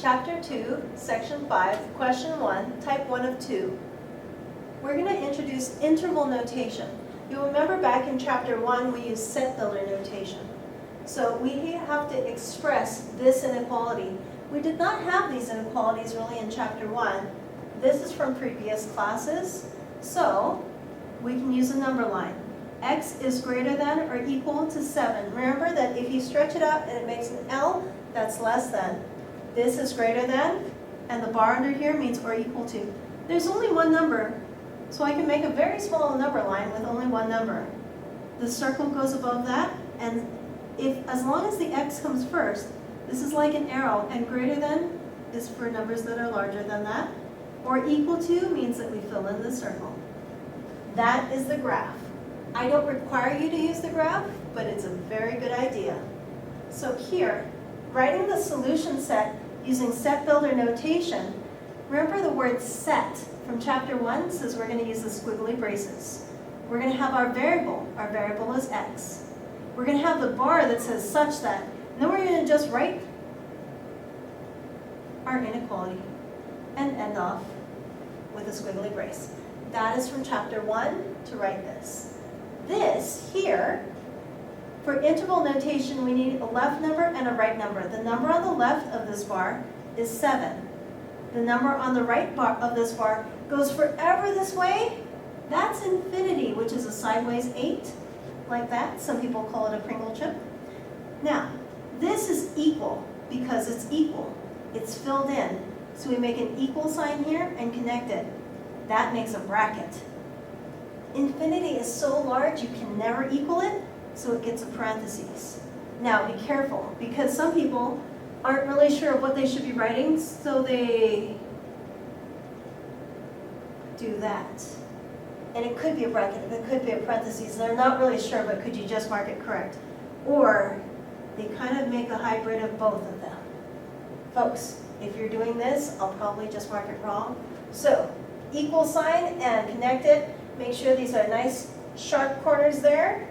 Chapter 2, Section 5, Question 1, Type 1 of 2. We're going to introduce interval notation. You'll remember back in Chapter 1 we used set builder notation. So we have to express this inequality. We did not have these inequalities really in Chapter 1. This is from previous classes. So we can use a number line. X is greater than or equal to 7. Remember that if you stretch it out and it makes an L, that's less than. This is greater than, and the bar under here means or equal to. There's only one number, so I can make a very small number line with only one number. The circle goes above that, and as long as the X comes first, this is like an arrow, and greater than is for numbers that are larger than that, or equal to means that we fill in the circle. That is the graph. I don't require you to use the graph, but it's a very good idea. So here, writing the solution set using set builder notation, remember the word set from Chapter 1 says we're going to use the squiggly braces. We're going to have our variable is x. We're going to have the bar that says such that, and then we're going to just write our inequality and end off with a squiggly brace. That is from Chapter 1 to write this. This here, for interval notation, we need a left number and a right number. The number on the left of this bar is 7. The number on the right bar of this bar goes forever this way. That's infinity, which is a sideways 8, like that. Some people call it a Pringle chip. Now, this is equal because it's equal. It's filled in. So we make an equal sign here and connect it. That makes a bracket. Infinity is so large you can never equal it, so it gets a parentheses. Now be careful, because some people aren't really sure what they should be writing, so they do that. And it could be a bracket, it could be a parentheses. They're not really sure, but could you just mark it correct? Or they kind of make a hybrid of both of them. Folks, if you're doing this, I'll probably just mark it wrong. So, equal sign and connect it. Make sure these are nice sharp corners there.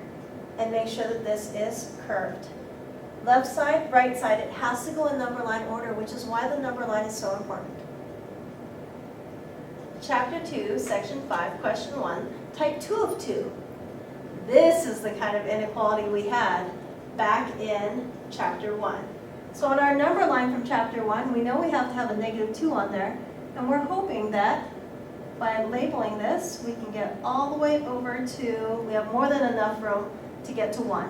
And make sure that this is curved. Left side, right side, it has to go in number line order, which is why the number line is so important. Chapter 2, Section 5, Question 1, Type 2 of 2. This is the kind of inequality we had back in Chapter 1. So on our number line from Chapter 1, we know we have to have a -2 on there, and we're hoping that by labeling this, we can get all the way over to, we have more than enough room to get to 1.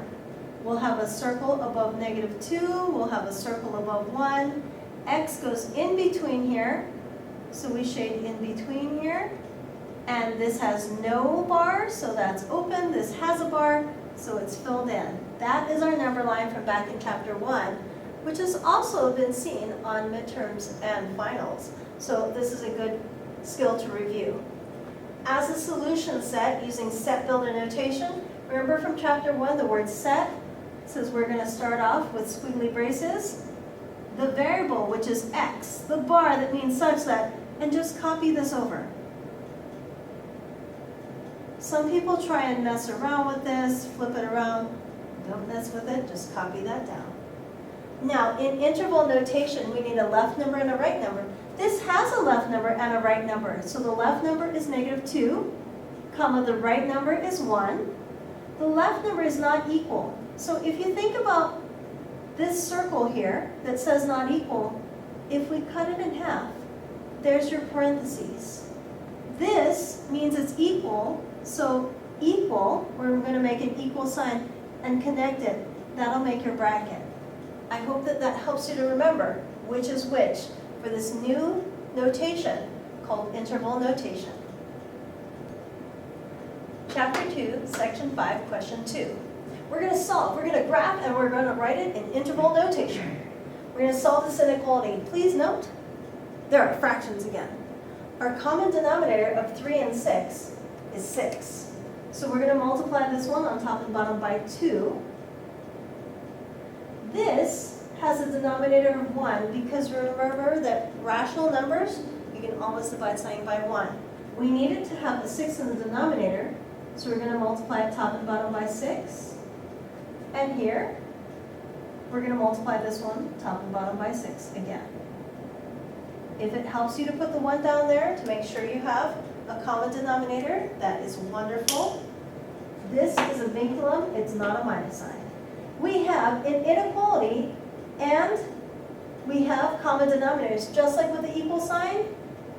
We'll have a circle above -2, we'll have a circle above 1. X goes in between here, so we shade in between here. And this has no bar, so that's open. This has a bar, so it's filled in. That is our number line from back in Chapter 1, which has also been seen on midterms and finals. So this is a good skill to review. As a solution set using set builder notation, remember from Chapter 1 the word set says we're going to start off with squiggly braces. The variable, which is x, the bar that means such that, and just copy this over. Some people try and mess around with this, flip it around. Don't mess with it, just copy that down. Now, in interval notation, we need a left number and a right number. This has a left number and a right number. So the left number is -2, comma, the right number is 1. The left number is not equal. So if you think about this circle here that says not equal, if we cut it in half, there's your parentheses. This means it's equal, so equal, we're going to make an equal sign and connect it. That'll make your bracket. I hope that that helps you to remember which is which for this new notation called interval notation. Chapter 2, Section 5, Question 2. We're going to solve, we're going to graph, and we're going to write it in interval notation. We're going to solve this inequality. Please note, there are fractions again. Our common denominator of 3 and 6 is 6. So we're going to multiply this one on top and bottom by 2. This has a denominator of 1 because remember that rational numbers, you can always divide something by 1. We need it to have a 6 in the denominator, so we're going to multiply top and bottom by 6. And here, we're going to multiply this one top and bottom by 6 again. If it helps you to put the 1 down there to make sure you have a common denominator, that is wonderful. This is a vinculum, it's not a minus sign. We have an inequality and we have common denominators. Just like with the equal sign,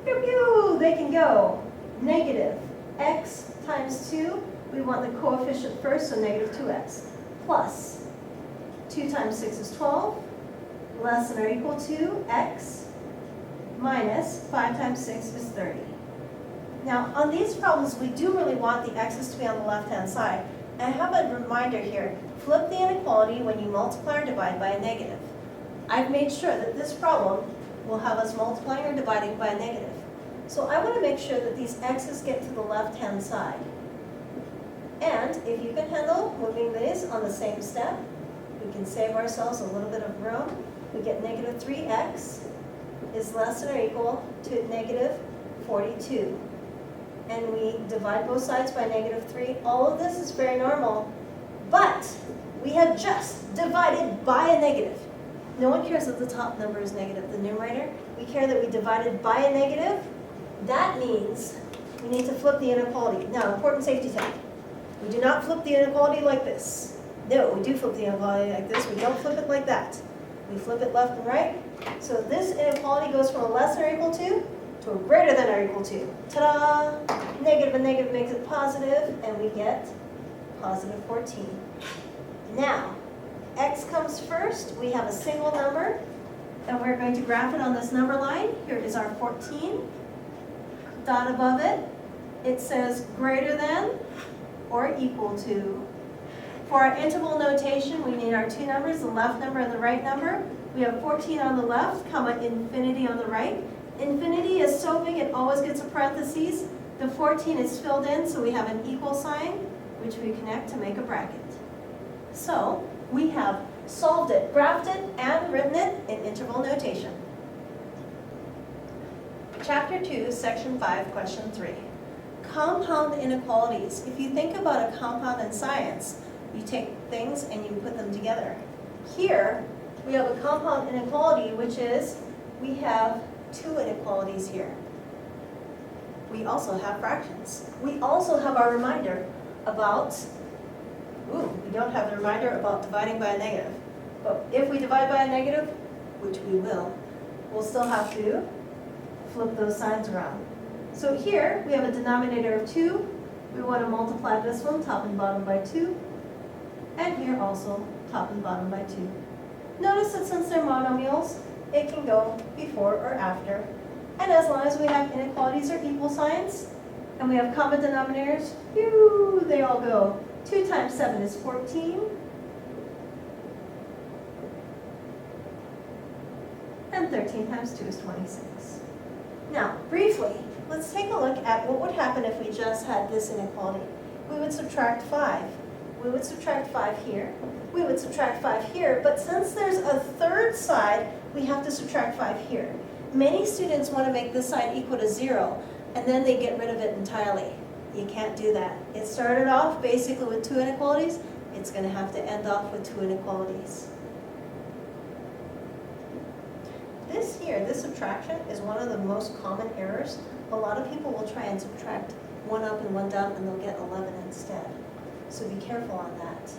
pew, pew, they can go. Negative x times 2, we want the coefficient first, so negative 2x, plus 2 times 6 is 12, less than or equal to x, minus 5 times 6 is 30. Now, on these problems, we do really want the x's to be on the left-hand side. And I have a reminder here. Flip the inequality when you multiply or divide by a negative. I've made sure that this problem will have us multiplying or dividing by a negative. So I want to make sure that these x's get to the left-hand side. And if you can handle moving these on the same step, we can save ourselves a little bit of room. We get negative 3x is less than or equal to negative 42. And we divide both sides by negative 3. All of this is very normal, but we have just divided by a negative. No one cares that the top number is negative, the numerator. We care that we divided by a negative. That means we need to flip the inequality. Now, important safety tip. We do not flip the inequality like this. No, we do flip the inequality like this. We don't flip it like that. We flip it left and right. So this inequality goes from a less than or equal to a greater than or equal to. Ta-da! Negative and negative makes it positive, and we get positive 14. Now, x comes first. We have a single number, and we're going to graph it on this number line. Here is our 14. Dot above it, it says greater than or equal to. For our interval notation, we need our 2 numbers, the left number and the right number. We have 14 on the left, comma, infinity on the right. Infinity is so big it always gets a parentheses. The 14 is filled in, so we have an equal sign, which we connect to make a bracket. So we have solved it, graphed it, and written it in interval notation. Chapter 2, Section 5, Question 3. Compound inequalities. If you think about a compound in science, you take things and you put them together. Here, we have a compound inequality, which is we have 2 inequalities here. We also have fractions. We also have our reminder about, we don't have the reminder about dividing by a negative. But if we divide by a negative, which we will, we'll still have to flip those signs around. So here, we have a denominator of 2. We want to multiply this one, top and bottom, by 2. And here also, top and bottom by 2. Notice that since they're monomials, it can go before or after. And as long as we have inequalities or equal signs, and we have common denominators, they all go. 2 times 7 is 14. And 13 times 2 is 26. Now, briefly, let's take a look at what would happen if we just had this inequality. We would subtract 5. We would subtract 5 here. We would subtract 5 here. But since there's a third side, we have to subtract 5 here. Many students want to make this side equal to 0, and then they get rid of it entirely. You can't do that. It started off basically with 2 inequalities. It's going to have to end off with 2 inequalities. This here, this subtraction, is one of the most common errors. A lot of people will try and subtract 1 up and 1 down, and they'll get 11 instead. So be careful on that.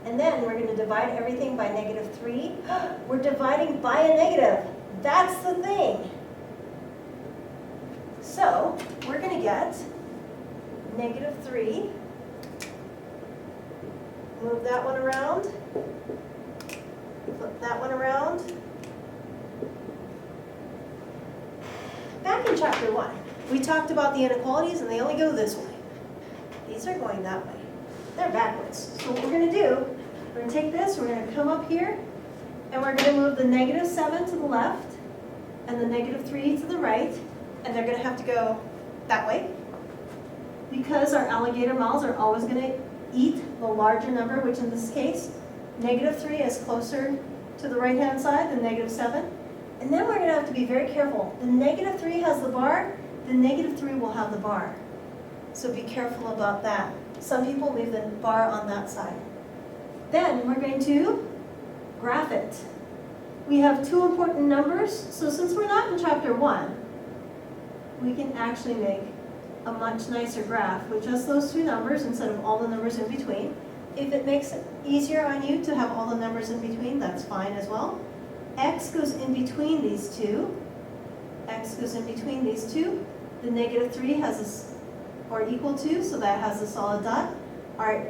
And then we're going to divide everything by negative 3. We're dividing by a negative. That's the thing. So we're going to get negative 3. Move that one around. Flip that one around. Back in chapter 1, we talked about the inequalities, and they only go this way. These are going that way. They're backwards. So what we're going to do, we're going to take this, we're going to come up here, and we're going to move the negative 7 to the left, and the negative 3 to the right, and they're going to have to go that way. Because our alligator mouths are always going to eat the larger number, which in this case, negative 3 is closer to the right-hand side than negative 7. And then we're going to have to be very careful. The negative 3 has the bar, the negative 3 will have the bar. So be careful about that. Some people leave the bar on that side. Then we're going to graph it. We have two important numbers, so since we're not in chapter 1, we can actually make a much nicer graph with just those two numbers instead of all the numbers in between. If it makes it easier on you to have all the numbers in between, that's fine as well. X goes in between these two. X goes in between these two. The -3 has a, or equal to, so that has a solid dot. Our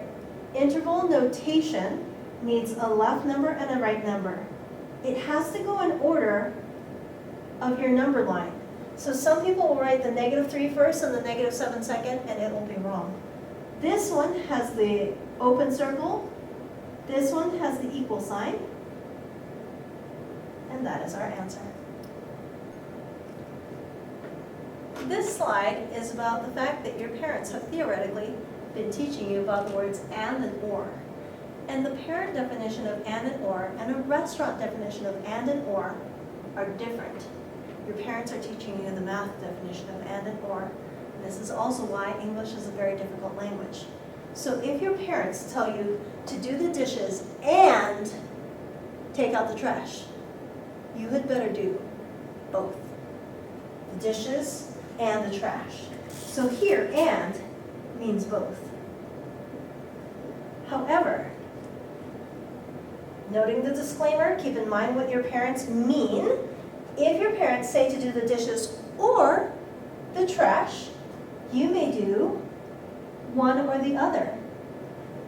interval notation needs a left number and a right number. It has to go in order of your number line. So some people will write the -3 first and the -7 second, and it will be wrong. This one has the open circle. This one has the equal sign. And that is our answer. This slide is about the fact that your parents have theoretically been teaching you about the words and or. And the parent definition of and or and a restaurant definition of and or are different. Your parents are teaching you the math definition of and or. This is also why English is a very difficult language. So if your parents tell you to do the dishes and take out the trash, you had better do both. The dishes and the trash. So here, and means both. However, noting the disclaimer, keep in mind what your parents mean. If your parents say to do the dishes or the trash, you may do one or the other.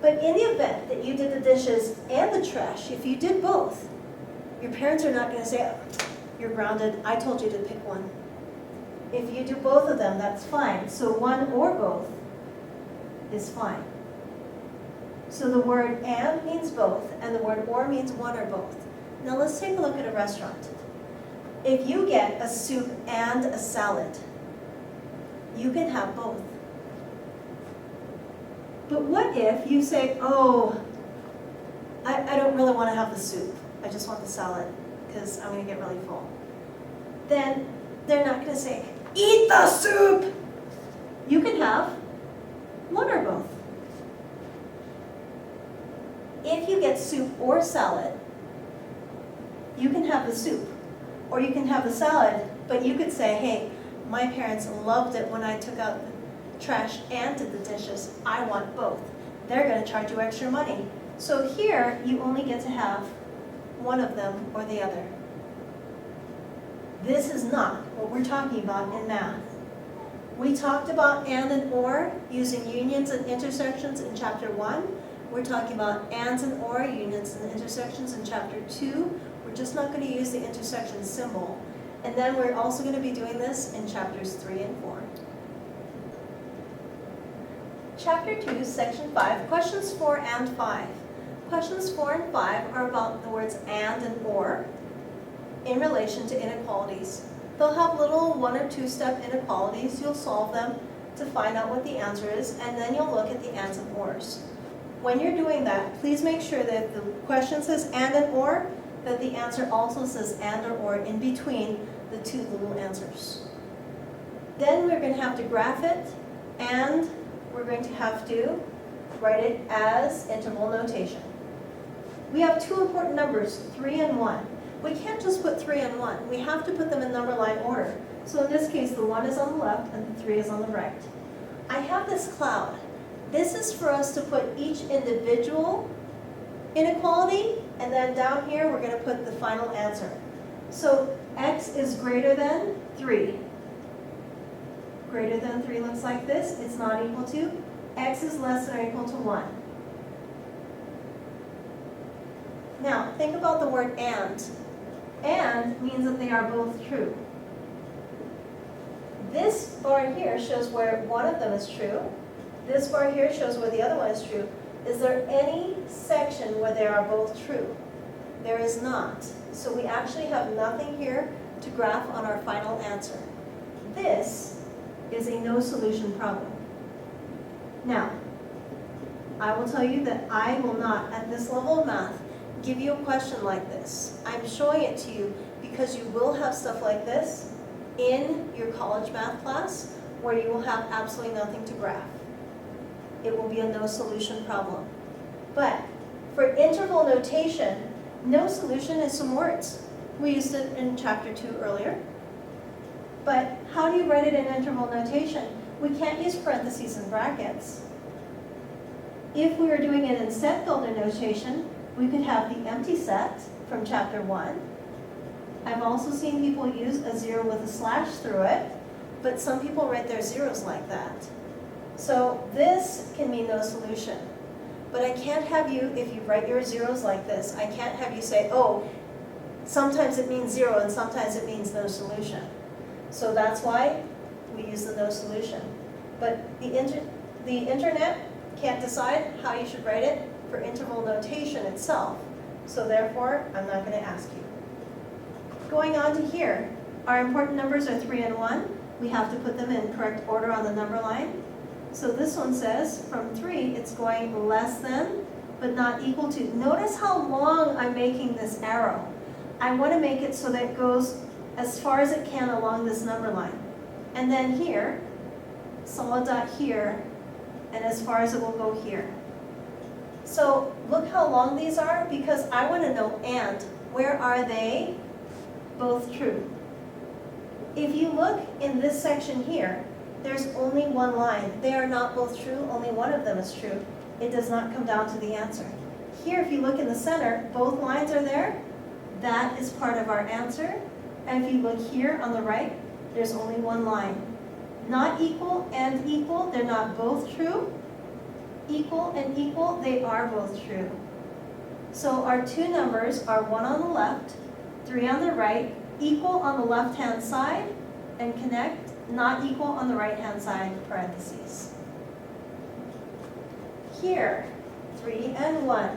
But in the event that you did the dishes and the trash, if you did both, your parents are not going to say, oh, you're grounded, I told you to pick one. If you do both of them, that's fine. So one or both is fine. So the word and means both, and the word or means one or both. Now let's take a look at a restaurant. If you get a soup and a salad, you can have both. But what if you say, oh, I don't really want to have the soup. I just want the salad because I'm going to get really full. Then they're not going to say, eat the soup. You can have one or both. If you get soup or salad, you can have the soup or you can have the salad, but you could say, hey, my parents loved it when I took out the trash and did the dishes. I want both. They're going to charge you extra money. So here, you only get to have one of them or the other. This is not what we're talking about in math. We talked about and or using unions and intersections in chapter 1. We're talking about ands and or, unions and intersections in chapter 2. We're just not going to use the intersection symbol. And then we're also going to be doing this in chapters 3 and 4. Chapter 2, section 5, questions 4 and 5. Questions 4 and 5 are about the words and or in relation to inequalities. They'll have little 1 or 2 step inequalities. You'll solve them to find out what the answer is, and then you'll look at the ands and ors. When you're doing that, please make sure that the question says and or, that the answer also says and or in between the two little answers. Then we're going to have to graph it, and we're going to have to write it as interval notation. We have two important numbers, 3 and 1. We can't just put 3 and 1. We have to put them in number line order. So in this case, the 1 is on the left and the 3 is on the right. I have this cloud. This is for us to put each individual inequality, and then down here we're going to put the final answer. So x is greater than 3. Greater than 3 looks like this. It's not equal to. X is less than or equal to 1. Now, think about the word and. And means that they are both true. This bar here shows where one of them is true. This bar here shows where the other one is true. Is there any section where they are both true? There is not. So we actually have nothing here to graph on our final answer. This is a no solution problem. Now, I will tell you that I will not, at this level of math, give you a question like this. I'm showing it to you because you will have stuff like this in your college math class where you will have absolutely nothing to graph. It will be a no solution problem. But for interval notation, No solution is some words. We used it in chapter 2 earlier. But how do you write it in interval notation? We can't use parentheses and brackets. If we were doing it in set builder notation, we could have the empty set from chapter 1. I've also seen people use a 0 with a slash through it, but some people write their zeros like that. So this can mean no solution. But I can't have you, if you write your zeros like this, I can't have you say, oh, sometimes it means 0 and sometimes it means no solution. So that's why we use the no solution. But the internet can't decide how you should write it for interval notation itself. So therefore, I'm not going to ask you. Going on to here, our important numbers are 3 and 1. We have to put them in correct order on the number line. So this one says, from 3, it's going less than, but not equal to. Notice how long I'm making this arrow. I want to make it so that it goes as far as it can along this number line. And then here, solid dot here, and as far as it will go here. So look how long these are, because I want to know and. Where are they? Both true. If you look in this section here, there's only one line. They are not both true, only one of them is true. It does not come down to the answer. Here, if you look in the center, both lines are there. That is part of our answer. And if you look here on the right, there's only one line. Not equal and equal, they're not both true. Equal and equal, they are both true. So our two numbers are 1 on the left, 3 on the right, equal on the left-hand side, and connect, not equal on the right-hand side, parentheses. Here, 3 and 1.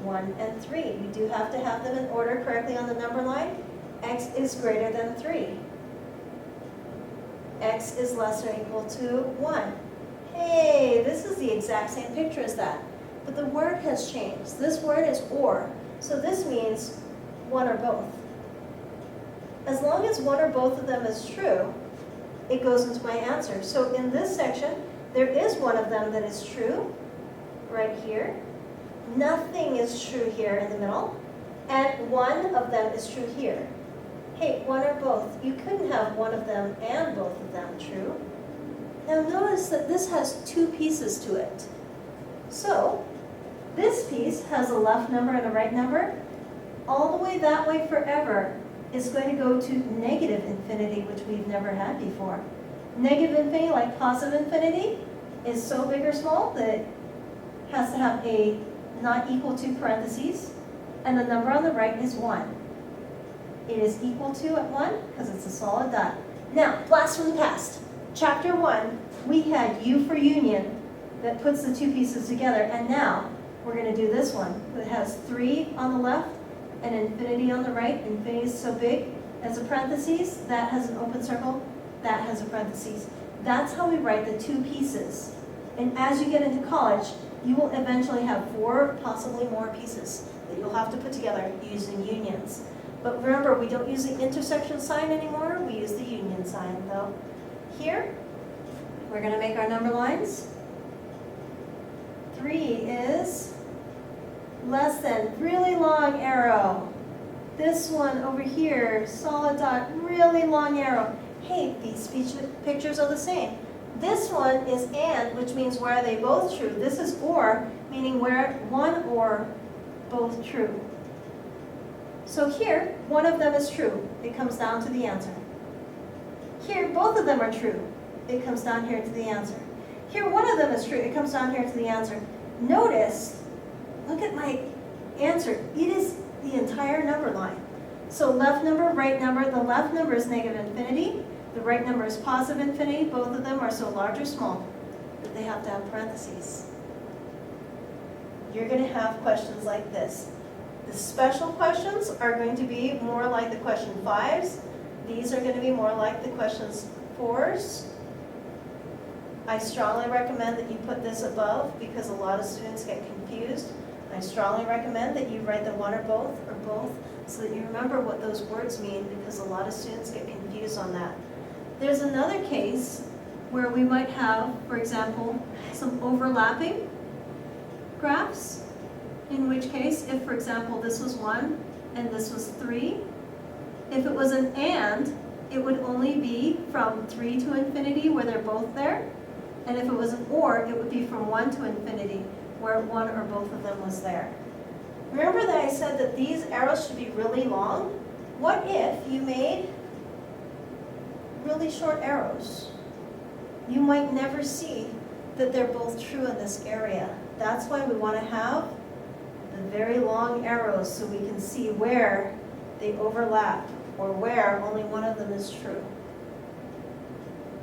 1 and 3. We do have to have them in order correctly on the number line. X is greater than 3. X is less or equal to 1. Hey, this is the exact same picture as that. But the word has changed. This word is or. So this means one or both. As long as one or both of them is true, it goes into my answer. So in this section, there is one of them that is true, right here. Nothing is true here in the middle. And one of them is true here. Hey, one or both. You couldn't have one of them and both of them true. Now notice that this has two pieces to it. So this piece has a left number and a right number. All the way that way forever is going to go to negative infinity, which we've never had before. Negative infinity, like positive infinity, is so big or small that it has to have a not equal to parentheses, and the number on the right is 1. It is equal to at 1 because it's a solid dot. Now, blast from the past. Chapter 1, we had U for union that puts the two pieces together, and now we're going to do this one that has 3 on the left and infinity on the right. Infinity is so big as a parentheses, that has an open circle, that has a parentheses. That's how we write the two pieces. And as you get into college, you will eventually have 4, possibly more pieces that you'll have to put together using unions. But remember, we don't use the intersection sign anymore, we use the union sign though. Here, we're going to make our number lines. 3 is less than, really long arrow. This one over here, solid dot, really long arrow. Hey, these pictures are the same. This one is and, which means where are they both true? This is or, meaning where one or both true. So here, one of them is true. It comes down to the answer. Here, both of them are true. It comes down here to the answer. Here, one of them is true. It comes down here to the answer. Notice, look at my answer. It is the entire number line. So left number, right number. The left number is negative infinity. The right number is positive infinity. Both of them are so large or small that they have to have parentheses. You're going to have questions like this. The special questions are going to be more like the question 5s. These are going to be more like the questions 4s. I strongly recommend that you put this above because a lot of students get confused. I strongly recommend that you write the one or both so that you remember what those words mean, because a lot of students get confused on that. There's another case where we might have, for example, some overlapping graphs. In which case, if for example this was 1 and this was 3, if it was an and, it would only be from 3 to infinity where they're both there. And if it was an or, it would be from 1 to infinity where one or both of them was there. Remember that I said that these arrows should be really long? What if you made really short arrows? You might never see that they're both true in this area. That's why we want to have the very long arrows so we can see where they overlap or where only one of them is true.